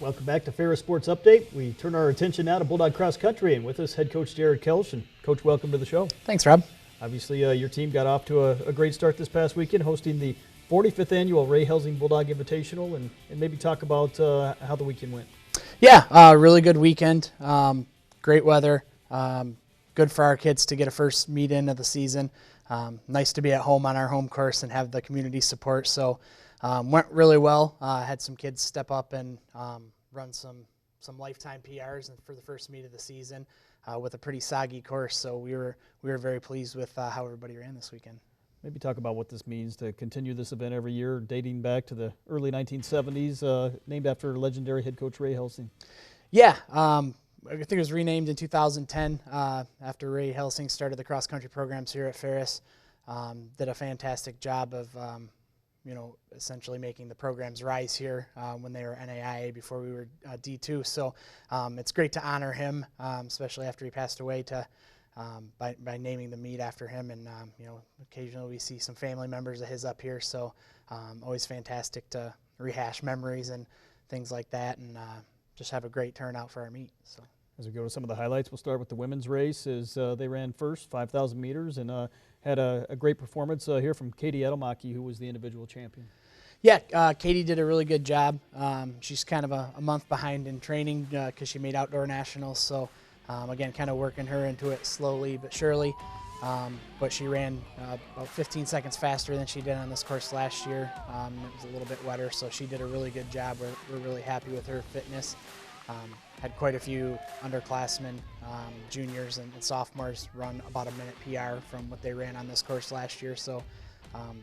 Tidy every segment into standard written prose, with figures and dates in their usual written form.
Welcome back to Ferris Sports Update. We turn our attention now to Bulldog Cross Country, and with us head coach Jared Kelsh. And Coach, welcome to the show. Thanks, Rob. Obviously, your team got off to a great start this past weekend, hosting the 45th annual Ray Helsing Bulldog Invitational, and maybe talk about how the weekend went. Yeah, really good weekend. Great weather. Good for our kids to get a first meet-in of the season. Nice to be at home on our home course and have the community support. So went really well. Had some kids step up and run some lifetime PRs for the first meet of the season with a pretty soggy course. So we were very pleased with how everybody ran this weekend. Maybe talk about what this means to continue this event every year, dating back to the early 1970s, named after legendary head coach Ray Helsing. Yeah, I think it was renamed in 2010 after Ray Helsing started the cross-country programs here at Ferris. Did a fantastic job of, essentially making the programs rise here when they were NAIA before we were D2. So it's great to honor him, especially after he passed away, by naming the meet after him. And occasionally we see some family members of his up here, so always fantastic to rehash memories and things like that, and just have a great turnout for our meet. So as we go to some of the highlights, we'll start with the women's race as they ran first, 5,000 meters, and had a great performance here from Katie Edelmaki, who was the individual champion. Yeah, Katie did a really good job. She's kind of a month behind in training because she made outdoor nationals. So again, kind of working her into it slowly but surely. But she ran about 15 seconds faster than she did on this course last year. It was a little bit wetter, so she did a really good job. We're really happy with her fitness. Had quite a few underclassmen, juniors and sophomores run about a minute PR from what they ran on this course last year. So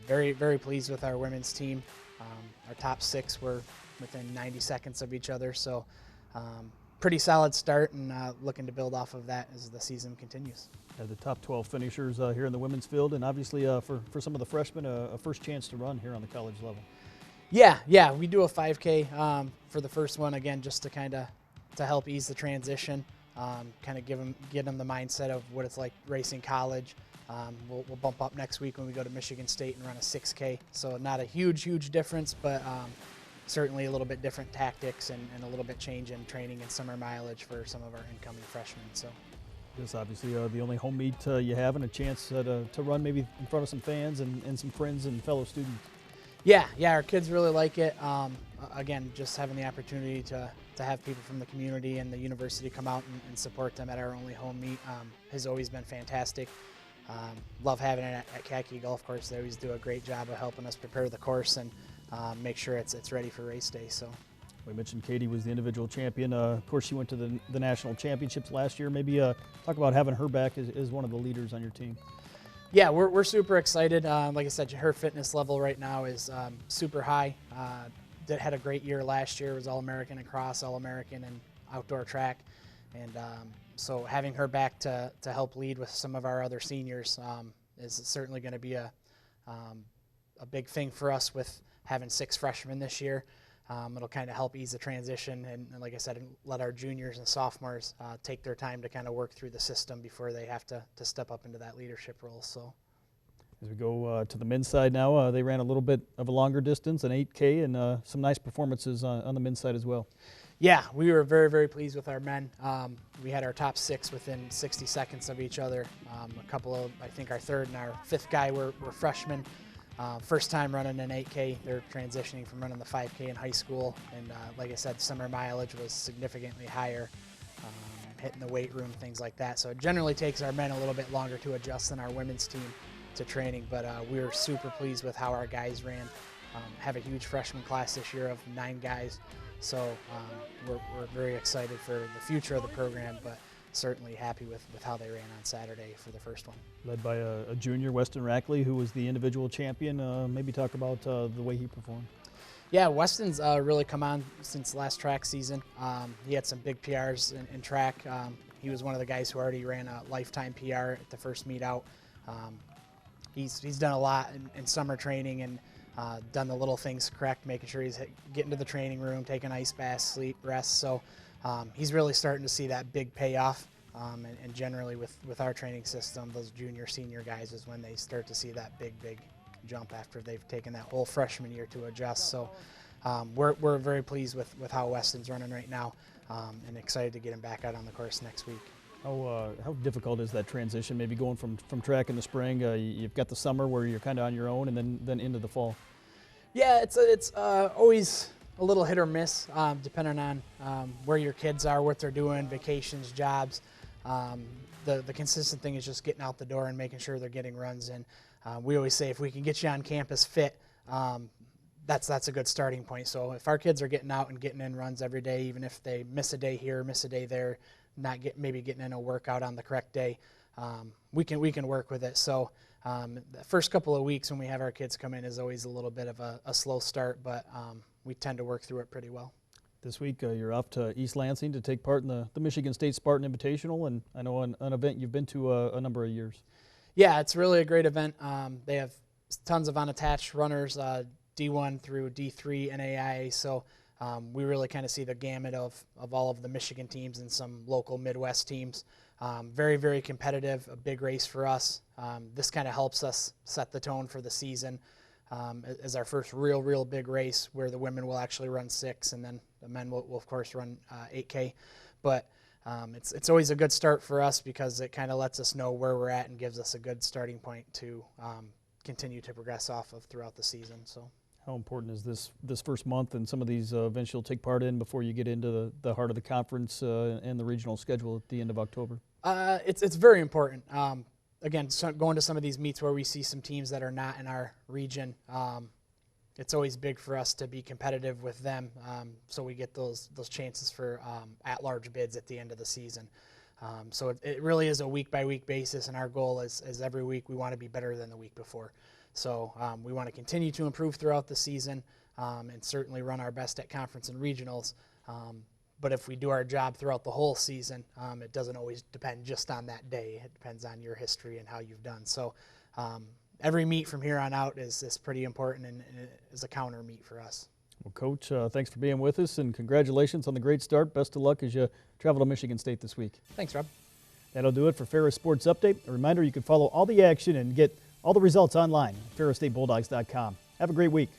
very, very pleased with our women's team. Our top six were within 90 seconds of each other. So pretty solid start, and looking to build off of that as the season continues. The top 12 finishers here in the women's field, and obviously for some of the freshmen, a first chance to run here on the college level. Yeah, we do a 5K for the first one, again, just to kind of to help ease the transition, kind of get them the mindset of what it's like racing college. We'll bump up next week when we go to Michigan State and run a 6K. So not a huge difference, but certainly a little bit different tactics and a little bit change in training and summer mileage for some of our incoming freshmen. So this is obviously the only home meet you have, and a chance to run maybe in front of some fans and some friends and fellow students. Yeah, our kids really like it. Again, just having the opportunity to have people from the community and the university come out and support them at our only home meet has always been fantastic. Love having it at Khaki Golf Course. They always do a great job of helping us prepare the course and make sure it's ready for race day. So we mentioned Katie was the individual champion. Of course, she went to the national championships last year. Maybe talk about having her back as one of the leaders on your team. Yeah, we're super excited. Like I said, her fitness level right now is super high. Had a great year last year. Was All-American in cross, All-American in outdoor track, and so having her back to help lead with some of our other seniors is certainly going to be a big thing for us with having 6 freshmen this year. It'll kind of help ease the transition and like I said, let our juniors and sophomores take their time to kind of work through the system before they have to step up into that leadership role. So as we go to the men's side now, they ran a little bit of a longer distance, an 8K, and some nice performances on the men's side as well. Yeah, we were very, very pleased with our men. We had our top 6 within 60 seconds of each other. A couple of, I think our 3rd and our 5th guy were freshmen. First time running an 8K. They're transitioning from running the 5K in high school. And like I said, summer mileage was significantly higher, hitting the weight room, things like that. So it generally takes our men a little bit longer to adjust than our women's team to training. But we were super pleased with how our guys ran. Have a huge freshman class this year of 9 guys. So we're very excited for the future of the program, but certainly happy with how they ran on Saturday for the first one. Led by a junior, Weston Rackley, who was the individual champion. Maybe talk about the way he performed. Yeah, Weston's really come on since last track season. He had some big PRs in track. He was one of the guys who already ran a lifetime PR at the first meet out. He's done a lot in summer training and done the little things correct, making sure he's getting to the training room, taking ice baths, sleep, rest. So he's really starting to see that big payoff. And generally with our training system, those junior, senior guys is when they start to see that big jump after they've taken that whole freshman year to adjust. So we're very pleased with how Weston's running right now, and excited to get him back out on the course next week. How difficult is that transition, maybe going from track in the spring? You've got the summer where you're kind of on your own, and then into the fall. Yeah, it's always a little hit or miss, depending on where your kids are, what they're doing, vacations, jobs. The consistent thing is just getting out the door and making sure they're getting runs in. We always say if we can get you on campus fit, that's a good starting point. So if our kids are getting out and getting in runs every day, even if they miss a day here, miss a day there, maybe getting in a workout on the correct day, we can work with it. So the first couple of weeks when we have our kids come in is always a little bit of a slow start, but we tend to work through it pretty well. This week you're off to East Lansing to take part in the Michigan State Spartan Invitational, and I know an event you've been to a number of years. Yeah, it's really a great event. They have tons of unattached runners, D1 through D3 NAIA, so we really kind of see the gamut of all of the Michigan teams and some local Midwest teams. Very, very competitive, a big race for us. This kind of helps us set the tone for the season as our first real big race, where the women will actually run 6 and then the men will of course run 8K. But it's always a good start for us because it kind of lets us know where we're at and gives us a good starting point to continue to progress off of throughout the season. So, how important is this first month and some of these events you'll take part in before you get into the heart of the conference and the regional schedule at the end of October? It's very important. Again, going to some of these meets where we see some teams that are not in our region, it's always big for us to be competitive with them, so we get those chances for at-large bids at the end of the season. So it really is a week-by-week basis, and our goal is every week we want to be better than the week before. So we want to continue to improve throughout the season and certainly run our best at conference and regionals. But if we do our job throughout the whole season, it doesn't always depend just on that day. It depends on your history and how you've done. So every meet from here on out is pretty important and is a counter meet for us. Well, Coach, thanks for being with us, and congratulations on the great start. Best of luck as you travel to Michigan State this week. Thanks, Rob. That'll do it for Ferris Sports Update. A reminder, you can follow all the action and get all the results online at ferrisstatebulldogs.com. Have a great week.